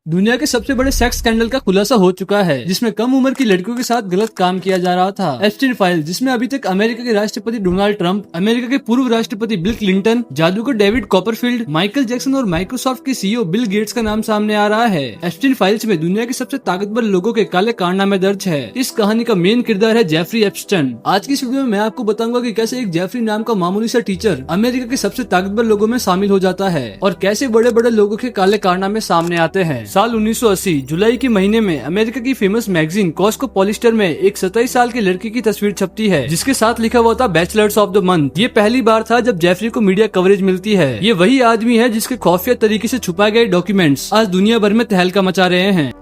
दुनिया के सबसे बड़े सेक्स स्कैंडल का खुलासा हो चुका है, जिसमें कम उम्र की लड़कियों के साथ गलत काम किया जा रहा था। एप्स्टीन फाइल, जिसमें अभी तक अमेरिका के राष्ट्रपति डोनाल्ड ट्रंप, अमेरिका के पूर्व राष्ट्रपति बिल क्लिंटन, जादूगर डेविड कॉपरफील्ड, माइकल जैक्सन और माइक्रोसॉफ्ट के सीईओ बिल गेट्स का नाम सामने आ रहा है। एप्स्टीन फाइल्स में दुनिया के सबसे ताकतवर लोगों के काले कारनामे दर्ज है। इस कहानी का मेन किरदार है जेफरी एप्स्टीन। आज की इस वीडियो में मैं आपको बताऊंगा कि कैसे एक जेफरी नाम का मामूली सा टीचर अमेरिका के सबसे ताकतवर लोगों में शामिल हो जाता है और कैसे बड़े बड़े लोगों के काले कारनामे सामने आते हैं। साल 1980 जुलाई के महीने में अमेरिका की फेमस मैगजीन कॉस्मोपोलिटन में एक 27 साल की लड़की की तस्वीर छपती है, जिसके साथ लिखा हुआ था बैचलर्स ऑफ द मंथ। ये पहली बार था जब जेफरी को मीडिया कवरेज मिलती है। ये वही आदमी है जिसके खुफिया तरीके से छुपाए गए डॉक्यूमेंट्स आज दुनिया भर में तहलका मचा रहे हैं।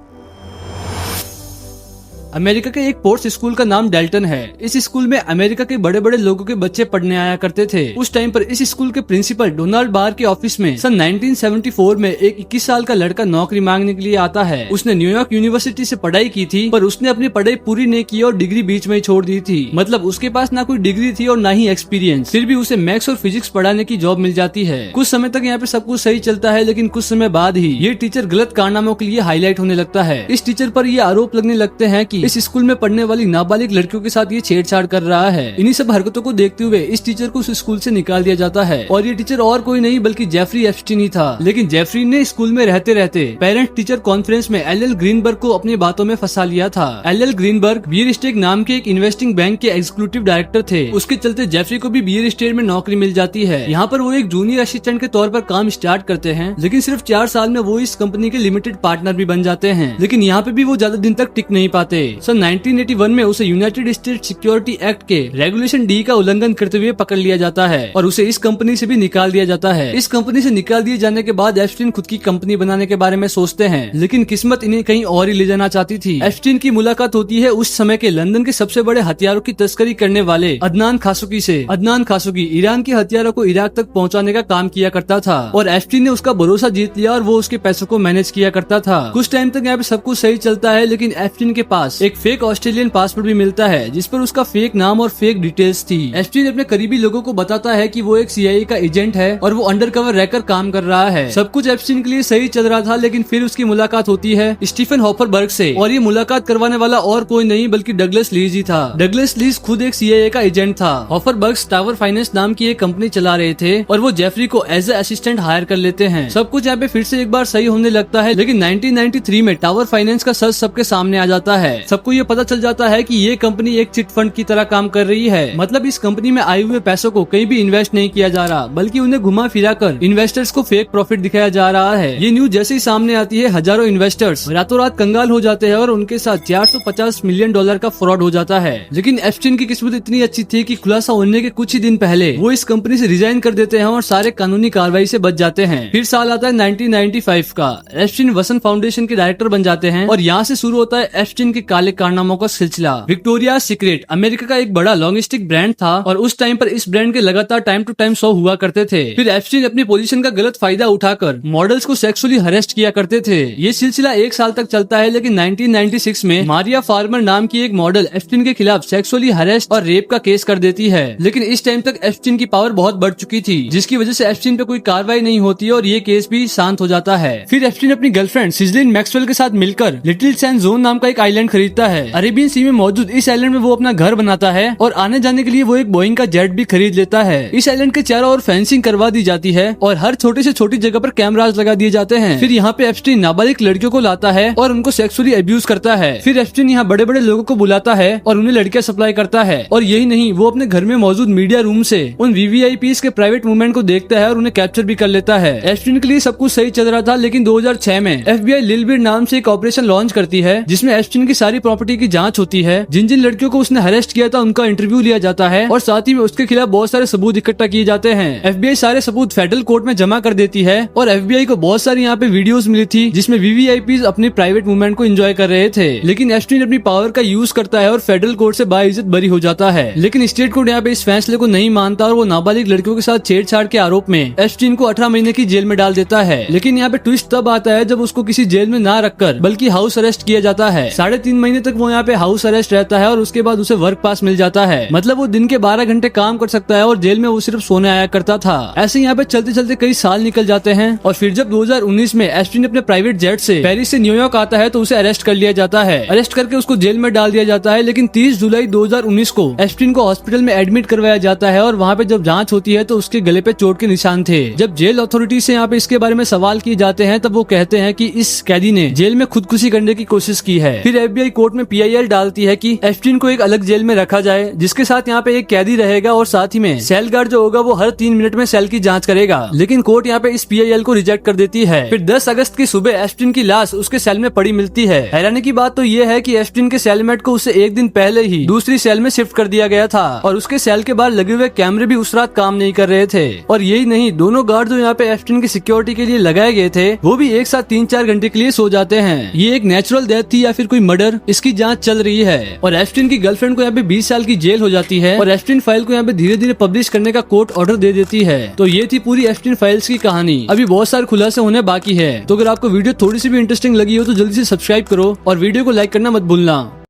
अमेरिका के एक पोर्ट्स स्कूल का नाम डेल्टन है। इस स्कूल में अमेरिका के बड़े बड़े लोगों के बच्चे पढ़ने आया करते थे। उस टाइम पर इस स्कूल के प्रिंसिपल डोनाल्ड बार के ऑफिस में सन 1974 में एक 21 साल का लड़का नौकरी मांगने के लिए आता है। उसने न्यूयॉर्क यूनिवर्सिटी से पढ़ाई की थी, पर उसने अपनी पढ़ाई पूरी नहीं की और डिग्री बीच में ही छोड़ दी थी। मतलब उसके पास ना कोई डिग्री थी और ना ही एक्सपीरियंस। फिर भी उसे मैथ्स और फिजिक्स पढ़ाने की जॉब मिल जाती है। कुछ समय तक यहाँ पे सब कुछ सही चलता है, लेकिन कुछ समय बाद ही ये टीचर गलत कारनामों के लिए हाईलाइट होने लगता है। इस टीचर पर ये आरोप लगने लगते हैं कि इस स्कूल में पढ़ने वाली नाबालिग लड़कियों के साथ ये छेड़छाड़ कर रहा है। इन्हीं सब हरकतों को देखते हुए इस टीचर को उस स्कूल से निकाल दिया जाता है और ये टीचर और कोई नहीं बल्कि जेफरी एप्स्टीन ही था। लेकिन जेफरी ने स्कूल में रहते रहते पेरेंट टीचर कॉन्फ्रेंस में एल ग्रीनबर्ग को अपनी बातों में फंसा लिया था। एल ग्रीनबर्ग बियर स्टेक नाम के एक इन्वेस्टिंग बैंक के एग्जीक्यूटिव डायरेक्टर थे। उसके चलते जेफरी को भी बियर स्टेट में नौकरी मिल जाती है। यहाँ पर वो एक जूनियर असिस्टेंट के तौर पर काम स्टार्ट करते हैं, लेकिन सिर्फ 4 साल में वो इस कंपनी के लिमिटेड पार्टनर भी बन जाते हैं। लेकिन यहाँ पे भी वो ज्यादा दिन तक टिक नहीं पाते। सन 1981 में उसे यूनाइटेड स्टेट सिक्योरिटी एक्ट के रेगुलेशन डी का उल्लंघन करते हुए पकड़ लिया जाता है और उसे इस कंपनी से भी निकाल दिया जाता है। इस कंपनी से निकाल दिए जाने के बाद एप्स्टीन खुद की कंपनी बनाने के बारे में सोचते हैं, लेकिन किस्मत इन्हें कहीं और ही ले जाना चाहती थी। एप्स्टीन की मुलाकात होती है उस समय के लंदन के सबसे बड़े हथियारों की तस्करी करने वाले अदनान खाशोगी से। अदनान खाशोगी ईरान के हथियारों को इराक तक पहुँचाने का काम किया करता था और एप्स्टीन ने उसका भरोसा जीत लिया और वो उसके पैसों को मैनेज किया करता था। कुछ टाइम तक यहाँ पे सब कुछ सही चलता है, लेकिन एप्स्टीन के पास एक फेक ऑस्ट्रेलियन पासपोर्ट भी मिलता है, जिस पर उसका फेक नाम और फेक डिटेल्स थी। एप्स्टीन अपने करीबी लोगों को बताता है कि वो एक सीआईए का एजेंट है और वो अंडरकवर रहकर काम कर रहा है। सब कुछ एप्स्टीन के लिए सही चल रहा था, लेकिन फिर उसकी मुलाकात होती है स्टीफन हॉफरबर्ग से और ये मुलाकात करवाने वाला और कोई नहीं बल्कि डगलस लीज ही था। डगलस लीज खुद एक सीआईए का एजेंट था। हॉफरबर्ग टावर फाइनेंस नाम की एक कंपनी चला रहे थे और वो जेफरी को एज ए असिस्टेंट हायर कर लेते हैं। सब कुछ यहाँ पे फिर से एक बार सही होने लगता है, लेकिन 1993 में टावर फाइनेंस का सच सबके सामने आ जाता है। सबको ये पता चल जाता है कि ये कंपनी एक चिट फंड की तरह काम कर रही है। मतलब इस कंपनी में आए हुए पैसों को कहीं भी इन्वेस्ट नहीं किया जा रहा, बल्कि उन्हें घुमा फिरा कर इन्वेस्टर्स को फेक प्रॉफिट दिखाया जा रहा है। ये न्यूज जैसे ही सामने आती है, हजारों इन्वेस्टर्स रातों रात कंगाल हो जाते हैं और उनके साथ $450 मिलियन का फ्रॉड हो जाता है। लेकिन एप्स्टीन की किस्मत इतनी अच्छी थी कि खुलासा होने के कुछ ही दिन पहले वो इस कंपनी से रिजाइन कर देते हैं और सारे कानूनी कार्रवाई से बच जाते हैं। फिर साल आता है 1995 का। एप्स्टीन वसन फाउंडेशन के डायरेक्टर बन जाते हैं और यहाँ से शुरू होता है एप्स्टीन के काले कारनामों का सिलसिला। विक्टोरिया सीक्रेट अमेरिका का एक बड़ा लॉन्ग स्टिक ब्रांड था और उस टाइम पर इस ब्रांड के लगातार टाइम टू टाइम शो हुआ करते थे। फिर एप्स्टीन अपनी पोजीशन का गलत फायदा उठाकर मॉडल्स को सेक्सुअली हरेस्ट किया करते थे। ये सिलसिला 1 साल तक चलता है, लेकिन 1996 में मारिया फार्मर नाम की एक मॉडल एप्स्टीन के खिलाफ सेक्सुअली हरेस्ट और रेप का केस कर देती है। लेकिन इस टाइम तक एप्स्टीन की पावर बहुत बढ़ चुकी थी, जिसकी वजह से एप्स्टीन पे कोई कार्रवाई नहीं होती और ये केस भी शांत हो जाता है। फिर एप्स्टीन अपनी गर्लफ्रेंड सिजलिन मैक्सवेल के साथ मिलकर लिटिल सैंड जोन नाम का एक आइलैंड खरीदता है। अरेबियन सी में मौजूद इस आइलैंड में वो अपना घर बनाता है और आने जाने के लिए वो एक बोइंग का जेट भी खरीद लेता है। इस आइलैंड के चारों ओर फेंसिंग करवा दी जाती है और हर छोटे से छोटी जगह पर कैमरास लगा दिए जाते हैं। फिर यहाँ पे एप्स्टीन नाबालिग लड़कियों को लाता है और उनको सेक्सुअली अब्यूज करता है। फिर एप्स्टीन यहाँ बड़े बड़े लोगों को बुलाता है और उन्हें लड़कियां सप्लाई करता है। और यही नहीं, वो अपने घर में मौजूद मीडिया रूम से उन वीवीआईपीज के प्राइवेट मूवमेंट को देखता है और उन्हें कैप्चर भी कर लेता है। एप्स्टीन के लिए सब कुछ सही चल रहा था, लेकिन 2006 में एफबीआई लिलबिट नाम से एक ऑपरेशन लॉन्च करती है, जिसमें एप्स्टीन की सारी प्रॉपर्टी की जांच होती है। जिन जिन लड़कियों को उसने हरेस्ट किया था उनका इंटरव्यू लिया जाता है और साथ ही में उसके खिलाफ बहुत सारे सबूत इकट्ठा किए जाते हैं। एफबीआई सारे सबूत फेडरल कोर्ट में जमा कर देती है और एफबीआई को बहुत सारी यहाँ पे वीडियोस मिली थी, जिसमें वीवीआईपीज अपने प्राइवेट मूवमेंट को एंजॉय कर रहे थे। लेकिन एप्स्टीन अपनी पावर का यूज करता है और फेडरल कोर्ट से बाइज्जत बरी हो जाता है। लेकिन स्टेट कोर्ट यहाँ पे इस फैसले को नहीं मानता और वो नाबालिग लड़कियों के साथ छेड़छाड़ के आरोप में एप्स्टीन को 18 महीने की जेल में डाल देता है। लेकिन यहाँ पे ट्विस्ट तब आता है जब उसको किसी जेल में ना रखकर बल्कि हाउस अरेस्ट किया जाता है। 3.5 महीने तक वो यहाँ पे हाउस अरेस्ट रहता है और उसके बाद उसे वर्क पास मिल जाता है। मतलब वो दिन के 12 घंटे काम कर सकता है और जेल में वो सिर्फ सोने आया करता था। ऐसे यहाँ पे चलते चलते कई साल निकल जाते हैं और फिर जब 2019 में एस्प्रिन अपने प्राइवेट जेट से पेरिस से न्यूयॉर्क आता है तो उसे अरेस्ट कर लिया जाता है। अरेस्ट करके उसको जेल में डाल दिया जाता है। लेकिन 30 जुलाई 2019 को एस्प्रिन को हॉस्पिटल में एडमिट करवाया जाता है और वहाँ पे जब जांच होती है तो उसके गले पे चोट के निशान थे। जब जेल अथॉरिटी से यहाँ पे इसके बारे में सवाल किए जाते हैं तब वो कहते हैं कि इस कैदी ने जेल में खुदकुशी करने की कोशिश की है। फिर FBI कोर्ट में PIL डालती है कि एस्प्रिन को एक अलग जेल में रखा जाए जिसके साथ यहाँ पे एक कैदी रहेगा और साथ ही में सेल गार्ड जो होगा वो हर 3 मिनट में सेल की जांच करेगा। लेकिन कोर्ट यहाँ पे इस PIL को रिजेक्ट कर देती है। फिर 10 अगस्त की सुबह एस्प्रिन की लाश उसके सेल में पड़ी मिलती है। हैरानी की बात तो ये है कि एस्प्रिन के सेलमेट को उससे एक दिन पहले ही दूसरी सेल में शिफ्ट कर दिया गया था और उसके सेल के बाहर लगे हुए कैमरे भी उस रात काम नहीं कर रहे थे। और यही नहीं, दोनों गार्ड जो यहाँ पे एस्प्रिन की सिक्योरिटी के लिए लगाए गए थे वो भी एक साथ 3-4 घंटे के लिए सो जाते हैं। ये एक नेचुरल डेथ थी या फिर कोई मर्डर, इसकी जांच चल रही है। और एस्प्रिन की गर्लफ्रेंड को यहाँ पे 20 साल की जेल हो जाती है और एस्प्रिन फाइल को यहाँ पे धीरे धीरे पब्लिश करने का कोर्ट ऑर्डर दे देती है। तो ये थी पूरी एस्प्रिन फाइल्स की कहानी। अभी बहुत सारे खुलासे होने बाकी है। तो अगर आपको वीडियो थोड़ी सी भी इंटरेस्टिंग लगी हो तो जल्दी से सब्सक्राइब करो और वीडियो को लाइक करना मत भूलना।